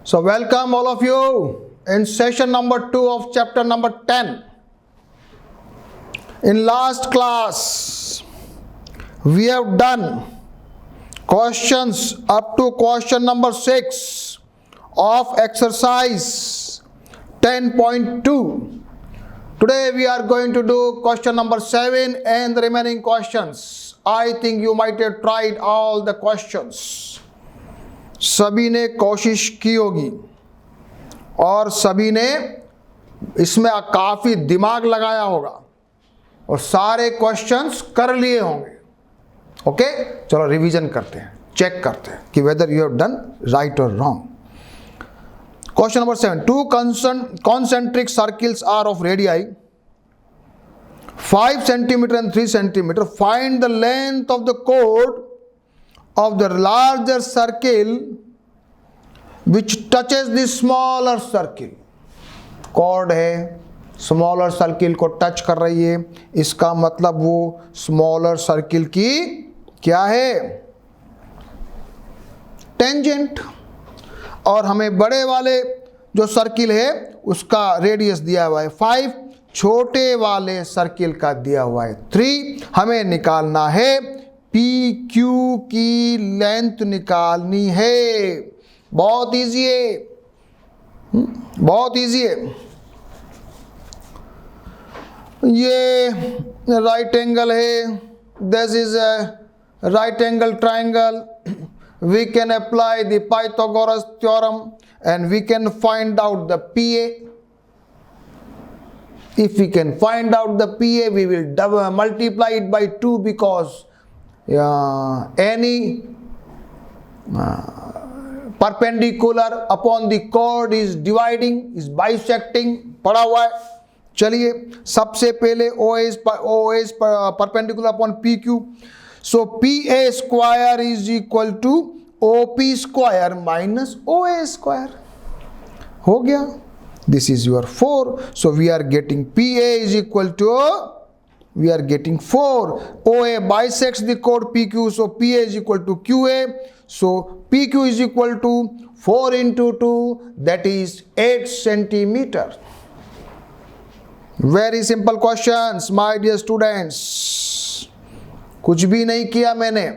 So welcome all of you in session number 2 of chapter number 10. In last class, we have done questions up to question number 6 of exercise 10.2. Today we are going to do question number 7 and the remaining questions. I think you might have tried all the questions. सभी ने कोशिश की होगी और सभी ने इसमें काफ़ी दिमाग लगाया होगा और सारे क्वेश्चंस कर लिए होंगे. ओके, चलो रिवीजन करते हैं, चेक करते हैं कि whether you have done right और wrong. Question number 7. Two concentric circles are of radii 5 centimeter and 3 centimeter. Find the length of the chord of the larger circle which touches the smaller circle. chord है, smaller circle को touch कर रही है, इसका मतलब वो smaller circle की क्या है, टेंजेंट. और हमें बड़े वाले जो सर्किल है उसका रेडियस दिया हुआ है 5, छोटे वाले सर्किल का दिया हुआ है 3. हमें निकालना है पी क्यू की लेंथ निकालनी है. बहुत इजी है, बहुत इजी है. ये राइट एंगल है, this is a right angle triangle. We can apply the Pythagoras theorem and we can find out the PA. If we can find out the PA, we will multiply it by 2 because any perpendicular upon the chord is dividing, is bisecting. पढ़ा हुआ है. चलिए सबसे पहले O is perpendicular upon PQ. So PA square is equal to OP square minus OA square. हो गया. This is your 4. So we are getting PA is equal to, we are getting 4. OA bisects the chord PQ, so PA is equal to QA. So PQ is equal to 4 into 2, that is 8 centimeter. Very simple questions, my dear students. कुछ भी नहीं किया मैंने.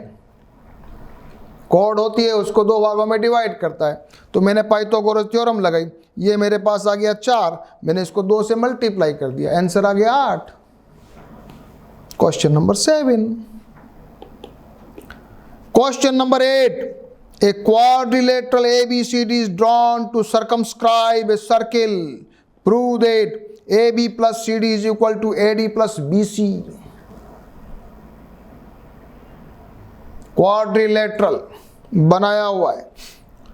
Cord होती है उसको 2 भागों में डिवाइड करता है, तो मैंने पाइथागोरस थ्योरम लगाई. ये मेरे पास आ गया 4, मैंने इसको 2 से मल्टीप्लाई कर दिया, आंसर आ गया 8. Question number 7. Question number 8. A quadrilateral ABCD is drawn to circumscribe a circle. Prove that AB plus CD is equal to AD plus BC. Quadrilateral बनाया हुआ है,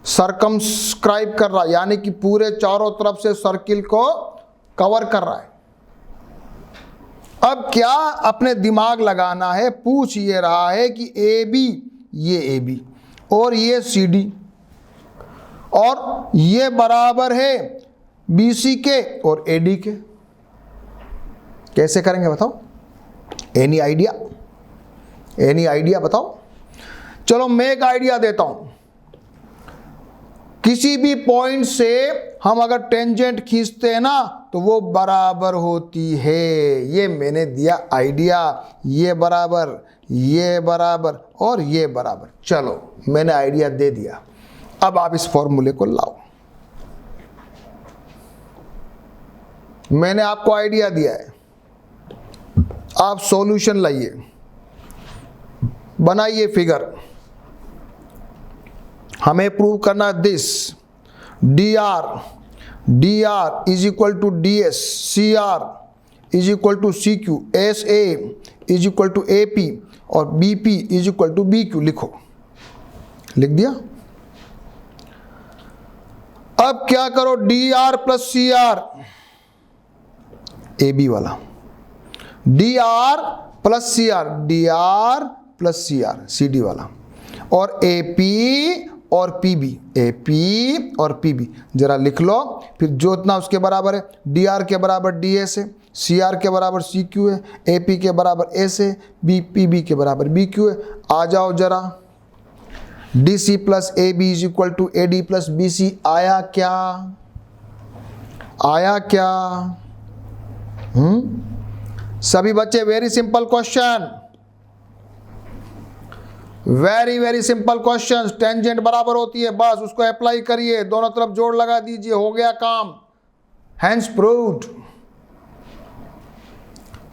सर्कमस्क्राइब कर रहा है, यानी कि पूरे चारों तरफ से सर्किल को कवर कर रहा है. अब क्या अपने दिमाग लगाना है, पूछ ये रहा है कि AB, ये AB और ये CD और ये बराबर है BC के और AD के. कैसे करेंगे बताओ? Any idea? एनी आइडिया बताओ? चलो मैं एक आइडिया देता हूं. किसी भी पॉइंट से हम अगर टेंजेंट खींचते हैं ना तो वो बराबर होती है. ये मैंने दिया आइडिया. ये बराबर, ये बराबर और ये बराबर. चलो मैंने आइडिया दे दिया. अब आप इस फॉर्मूले को लाओ. मैंने आपको आइडिया दिया है, आप सॉल्यूशन लाइए, बनाइए फिगर. हमें प्रूव करना this. dr is equal to ds, cr is equal to cq, sa is equal to ap और bp is equal to bq. लिखो, लिख दिया. अब क्या करो, dr प्लस cr, ab वाला, dr plus cr, dr plus cr, cd वाला, और ap और पीबी, AP और पीबी. जरा लिख लो फिर, जो इतना उसके बराबर है. DR के बराबर DS है, CR के बराबर CQ है, AP के बराबर S है, PB के बराबर BQ है. आ जाओ जरा, DC plus AB is equal to AD plus BC। आया क्या? आया क्या? सभी बच्चे very simple question, very very simple question. Tangent बराबर होती है, बस उसको अप्लाई करिए, दोनों तरफ जोड़ लगा दीजिए, हो गया काम। Hence proved.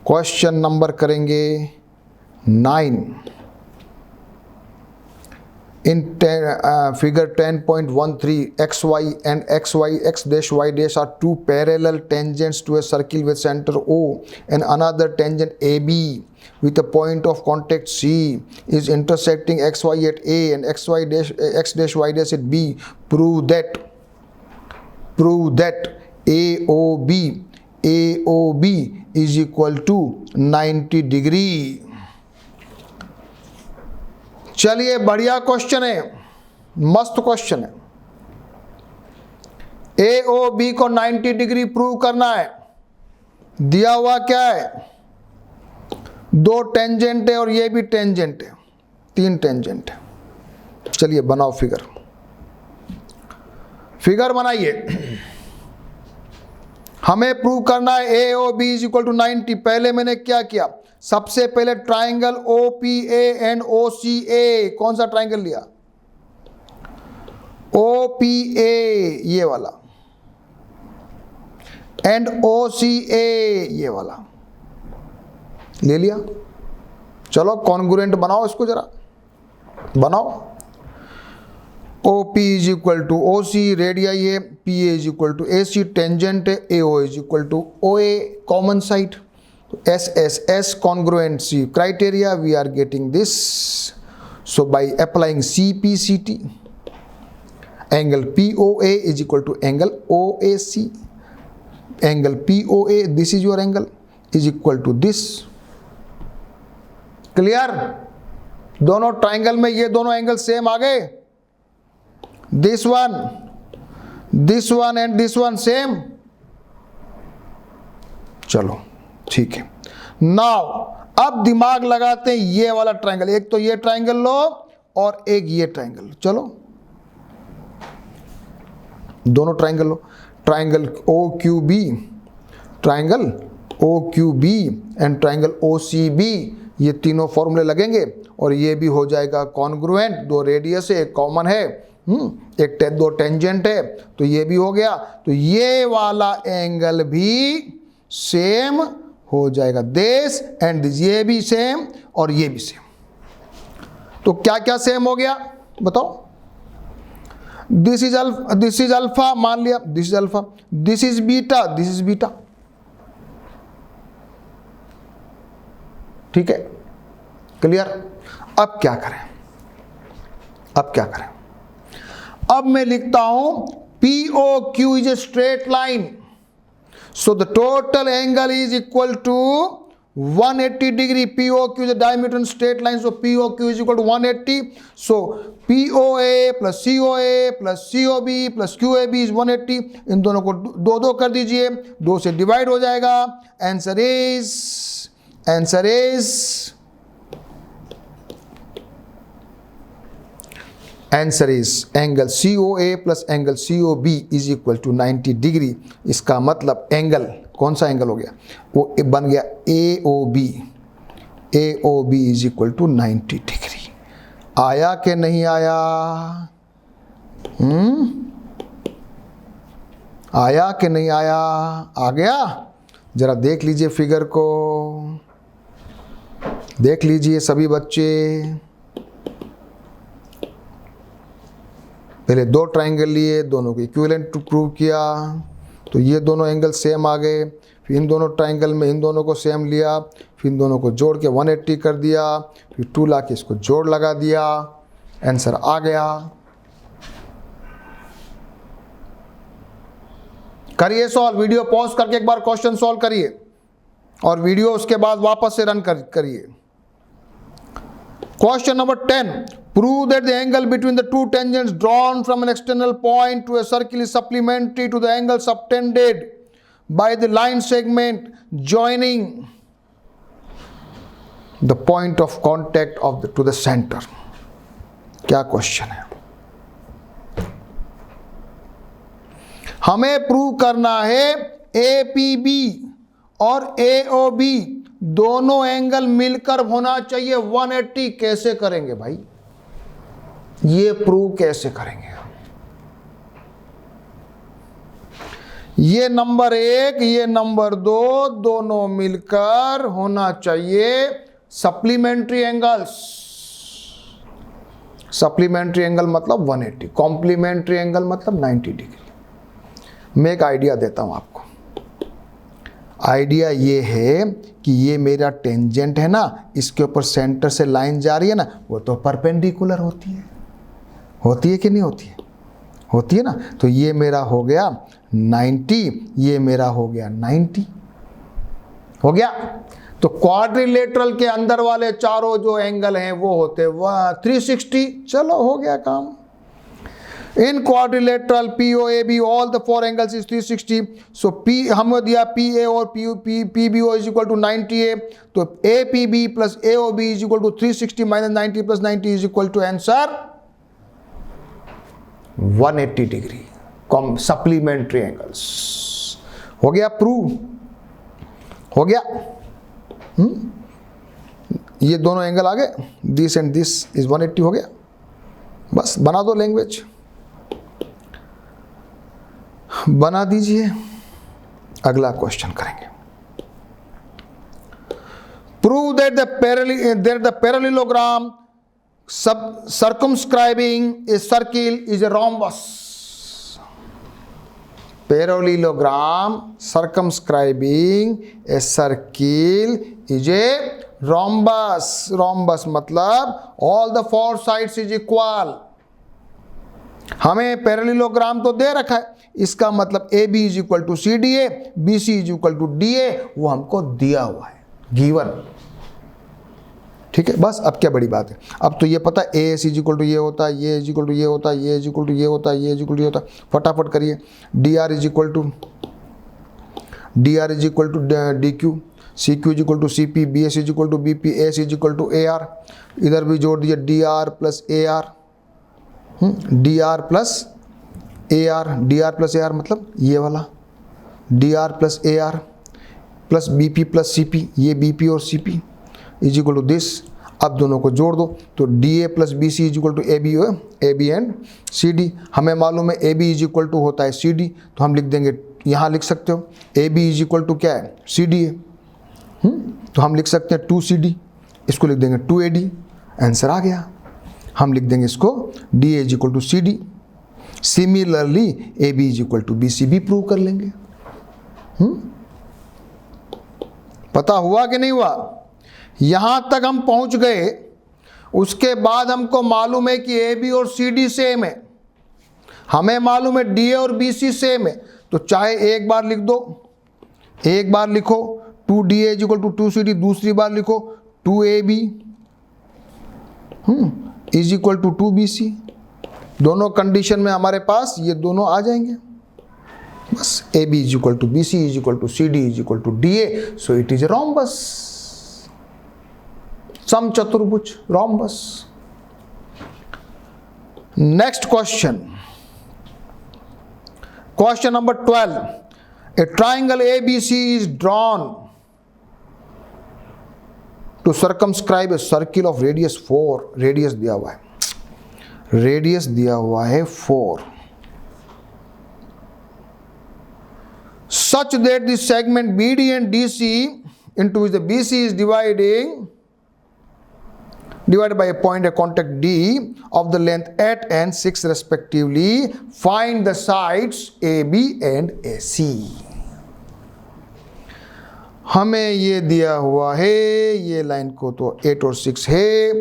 क्वेश्चन नंबर करेंगे 9। In figure 10.13, xy and xy x dash y dash are two parallel tangents to a circle with center O, and another tangent AB with a point of contact C is intersecting xy at A and x dash y dash at B. Prove that AOB is equal to 90 degree. चलिए, बढ़िया question है, मस्त question है। AOB को 90 degree prove करना है। दिया हुआ क्या है? दो टेंजेंट है और ये भी टेंजेंट है, 3 टेंजेंट है। चलिए बनाओ फिगर, फिगर बनाइए। हमें प्रूव करना है AOB इज इक्वल टू 90। पहले मैंने क्या किया? सबसे पहले ट्राइंगल OPA एंड OCA, कौन सा ट्राइंगल लिया? OPA ये वाला, एंड OCA ये वाला ले लिया। चलो कॉन्ग्रुएंट बनाओ इसको, जरा बनाओ। OP is equal to OC, radii है, PA is equal to AC, tangent है, AO is equal to OA, common side. SSS congruency criteria, we are getting this. So by applying CPCT, angle POA is equal to angle OAC. Angle POA, this is your angle, is equal to this. Clear? दोनों triangle में ये दोनों angle same आ गए। This one and this one same। चलो ठीक है। Now अब दिमाग लगाते हैं, ये वाला ट्राइंगल, एक तो ये ट्राइंगल लो और एक ये ट्राइंगल। चलो दोनों triangle low. Triangle OQB and triangle OCB, ये तीनों फॉर्मूले लगेंगे और ये भी हो जाएगा कॉन्ग्रुएंट। दो रेडियस है, एक कॉमन है, दो टेंजेंट है, तो ये भी हो गया। तो ये वाला एंगल भी सेम हो जाएगा, दिस एंड दिस, ये भी सेम और ये भी सेम। तो क्या क्या सेम हो गया बताओ? दिस इज अल्फा, मान लिया this is alpha, this is beta, this is beta. ठीक है, क्लियर? अब क्या करें? अब मैं लिखता हूं POQ is a straight line. So the total angle is equal to 180 degree. POQ is a diameter in straight line, so POQ is equal to 180. So POA plus COA plus COB plus QAB is 180. इन दोनों को दो कर दीजिए, 2 से divide हो जाएगा। Answer is angle COA plus angle COB is equal to 90 degree. इसका मतलब एंगल, कौन सा एंगल हो गया? वो बन गया AOB is equal to 90 degree. आया कि नहीं आया? आया कि नहीं आया? आ गया। जरा देख लीजिए फिगर को, देख लीजिए सभी बच्चे। पहले 2 ट्राइंगल लिए, दोनों को इक्विवेलेंट प्रूव किया, तो ये दोनों एंगल सेम आ गए। फिर इन दोनों ट्राइंगल में इन दोनों को सेम लिया, फिर इन दोनों को जोड़ के 180 कर दिया, फिर 2 ला के इसको जोड़ लगा दिया, आंसर आ गया। करिए सॉल्व, वीडियो पॉज करके एक बार क्वेश्चन सॉल्व करिए और वीडियो उसके बाद वापस से रन करिए। Question number 10. Prove that the angle between the two tangents drawn from an external point to a circle is supplementary to the angle subtended by the line segment joining the point of contact to the center. क्या question है? हमें prove करना है APB और AOB दोनों angle मिलकर होना चाहिए 180। कैसे करेंगे भाई? ये प्रूव कैसे करेंगे? ये नंबर 1, ये नंबर 2 दोनों मिलकर होना चाहिए सप्लीमेंट्री एंगल्स। सप्लीमेंट्री एंगल मतलब 180, कॉम्प्लीमेंट्री एंगल मतलब 90 डिग्री। मैं एक आइडिया देता हूं आपको। आइडिया ये है कि ये मेरा टेंजेंट है ना, इसके ऊपर सेंटर से लाइन जा रही है ना, वो तो परपेंडिकुलर होती है। होती है कि नहीं होती है? होती है ना। तो ये मेरा हो गया 90, ये मेरा हो गया 90। हो गया। तो क्वाड्रिलेटरल के अंदर वाले चारों जो एंगल हैं वो होते वह 360। चलो हो गया काम। इन quadrilateral POAB all the 4 angles is 360। So P हमें दिया PA और PBO is equal to 90A। तो APB plus AOB is equal to 360 minus 90 plus 90 is equal to answer 180 degree. Supplementary angles. हो गया प्रूव? हो गया। ये दोनों एंगल आ गए, दिस एंड दिस इज 180। हो गया। बस बना दो लैंग्वेज, बना दीजिए। अगला क्वेश्चन करेंगे। Prove that the parallelogram circumscribing a circle is a rhombus. Parallelogram circumscribing a circle is a rhombus. Rhombus मतलब all the 4 sides is equal. हमें पैरेललोग्राम तो दे रखा है, इसका मतलब AB is equal to CDA, BC is equal to DA, वो हमको दिया हुआ है, गिवन। ठीक है, बस अब क्या बड़ी बात है। अब तो ये पता है AS इज इक्वल टू ये होता है, ये इज इक्वल टू ये होता है, ये इज इक्वल टू ये होता है, ये इज इक्वल टू ये होता है। फटाफट करिए। DR is equal to DQ, CQ is equal to CP, BS is equal to BP, AS is equal to AR। इधर भी जोड़ दिए DR plus AR, DR plus AR मतलब ये वाला DR plus AR plus BP plus CP, ये BP और CP is equal to this. अब दोनों को जोड़ दो तो DA plus BC is equal to AB and CD। हमें मालूम है AB इज इक्वल टू होता है CD, तो हम लिख देंगे, यहाँ लिख सकते हो AB इज इक्वल टू क्या है, CDA। तो हम लिख सकते हैं 2CD, इसको लिख देंगे 2AD। आंसर आ गया। हम लिख देंगे इसको DA is equal to CD। Similarly AB is equal to BC भी प्रूव कर लेंगे। पता हुआ कि नहीं हुआ? यहां तक हम पहुंच गए। उसके बाद हमको मालूम है कि AB और CD सेम है, हमें मालूम है DA और BC सेम है। तो चाहे एक बार लिख दो, एक बार लिखो 2DA is equal to 2CD, दूसरी बार लिखो 2AB is equal to 2BC। दोनों कंडीशन में हमारे पास ये दोनों आ जाएंगे। बस AB is equal to BC is equal to CD is equal to DA, so it is a rhombus, समचतुर्भुज rhombus. Next question, question number 12। A triangle ABC is drawn to circumscribe a circle of radius 4। Radius दिया हुआ है, radius दिया हुआ है 4, such that the segment BD and DC into which the BC is divided by a point of contact D of the length 8 and 6 respectively. Find the sides AB and AC. हमें ये दिया हुआ है, ये line को तो 8 और 6 है।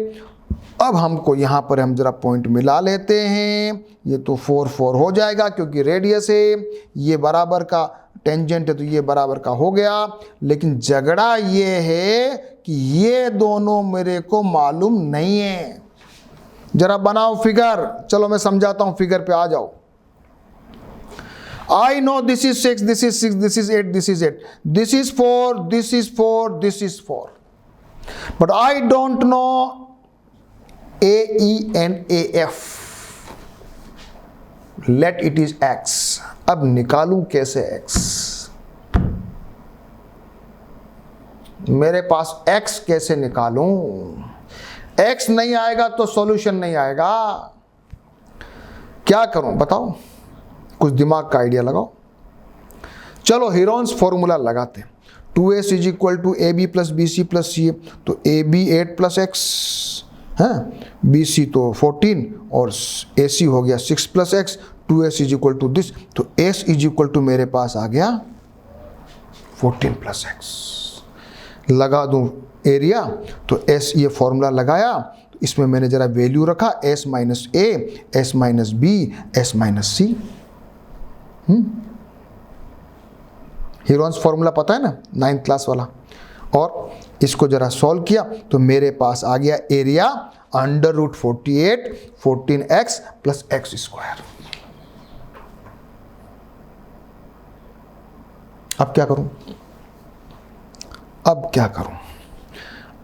अब हमको यहाँ पर हम जरा पॉइंट मिला लेते हैं। ये तो 4 4 हो जाएगा क्योंकि रेडियस है, ये बराबर का टेंजेंट है तो ये बराबर का हो गया। लेकिन झगड़ा ये है कि ये दोनों मेरे को मालूम नहीं है। जरा बनाओ फिगर। चलो मैं समझाता हूं, फिगर पे आ जाओ। I know this is 6, this is 6, this is 8, this is 8, this is 4, this is 4, this is 4. But I don't know AENAF, let it is x। अब निकालूं कैसे x? मेरे पास x कैसे निकालूं? x नहीं आएगा तो सॉल्यूशन नहीं आएगा। क्या करूं बताओ, कुछ दिमाग का आइडिया लगाओ। चलो हीरोन्स फॉर्मूला लगाते हैं। 2s is equal to AB plus BC plus CA, तो AB 8 प्लस x है, BC तो 14 और AC हो गया 6 plus x। 2s is equal to this, तो s इज इक्वल टू मेरे पास आ गया 14 प्लस x। लगा दूं एरिया, तो s ये फॉर्मूला लगाया, तो इसमें मैंने जरा वैल्यू रखा s minus a, s minus b, s minus c। Heron's formula पता है ना, 9th क्लास वाला। और इसको जरा सॉल्व किया तो मेरे पास आ गया area under root 48 14x plus x square. अब क्या करूं?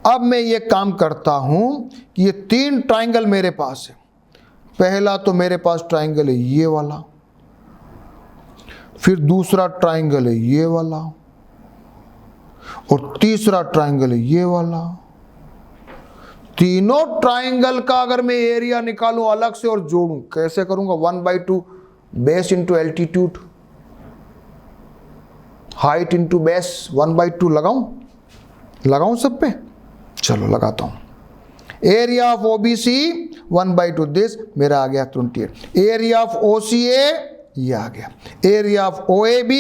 अब मैं ये काम करता हूं कि ये 3 ट्राइंगल मेरे पास है। पहला तो मेरे पास ट्राइंगल है ये वाला, फिर दूसरा ट्राइंगल है ये वाला, और तीसरा ट्राइंगल है ये वाला। तीनों ट्राइंगल का अगर मैं एरिया निकालूं अलग से और जोड़ूं, कैसे करूंगा? 1/2 base into altitude, height into base, 1/2 लगाऊं सब पे? चलो लगाता हूं। एरिया ऑफ OBC 1/2 दिस, मेरा आ गया 28। एरिया ऑफ OCA ये आ गया, एरिया ऑफ OAB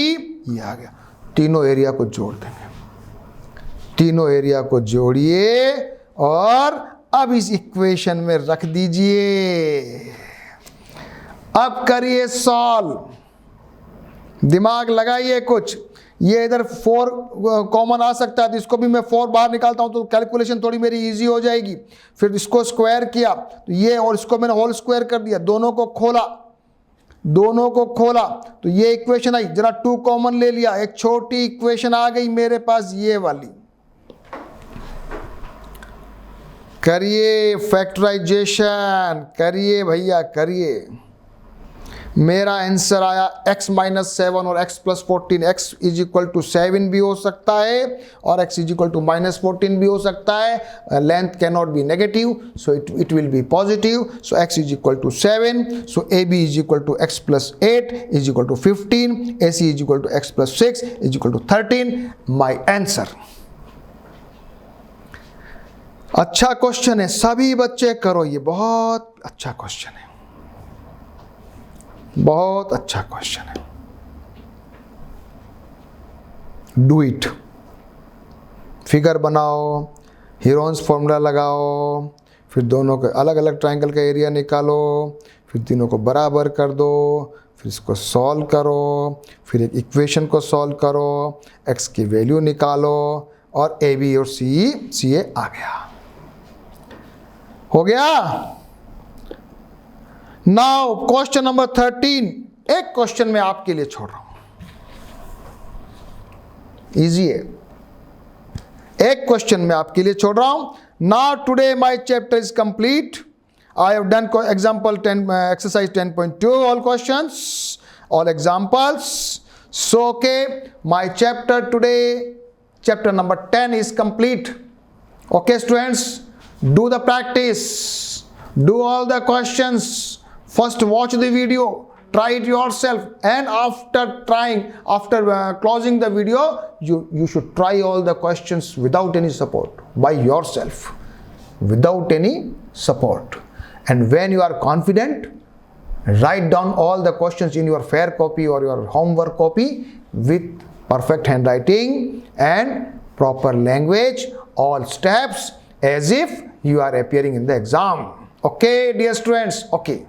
ये आ गया। तीनों एरिया को जोड़ देंगे, तीनों एरिया को जोड़िए और अब इस इक्वेशन में रख दीजिए। अब करिए सॉल्व, दिमाग लगाइए कुछ। ये इधर 4 कॉमन आ सकता है, तो इसको भी मैं 4 बाहर निकालता हूं तो कैलकुलेशन थोड़ी मेरी इजी हो जाएगी। फिर इसको स्क्वायर किया तो ये, और इसको मैंने होल स्क्वायर कर दिया, दोनों को खोला तो ये इक्वेशन आई। जरा 2 कॉमन ले लिया, एक छोटी इक्वेशन आ गई मेरे पास ये वाली। करिए फैक्टराइजेशन, करिए भैया करिए। मेरा आंसर आया x माइनस 7 और x plus 14। x is equal to 7 भी हो सकता है और x is equal to minus 14 भी हो सकता है। Length can not be negative, so it will be positive. So x is equal to 7, so AB is equal to x plus 8 is equal to 15, AC is equal to x plus 6 is equal to 13। My answer. अच्छा question है, सभी बच्चे करो, ये बहुत अच्छा question है, बहुत अच्छा क्वेश्चन है। Do it. फिगर बनाओ, हीरोन्स फॉर्मूला लगाओ, फिर दोनों के अलग अलग ट्रायंगल का एरिया निकालो, फिर तीनों को बराबर कर दो, फिर इसको सॉल्व करो, फिर एक इक्वेशन को सॉल्व करो, x की वैल्यू निकालो और AB और CA आ गया। हो गया। नाउ क्वेश्चन नंबर 13, एक क्वेश्चन मैं आपके लिए छोड़ रहा हूं, इजी है। एक क्वेश्चन मैं आपके लिए छोड़ रहा हूं। Now today my chapter is complete. I have done example 10 exercise 10.2 all questions, all examples. So okay, my chapter today, chapter number 10 is complete. Okay students, do the practice, do all the questions. First watch the video, try it yourself, and after trying, after closing the video, you should try all the questions without any support, by yourself, without any support. And when you are confident, write down all the questions in your fair copy or your homework copy with perfect handwriting and proper language, all steps as if you are appearing in the exam. Okay dear students, okay.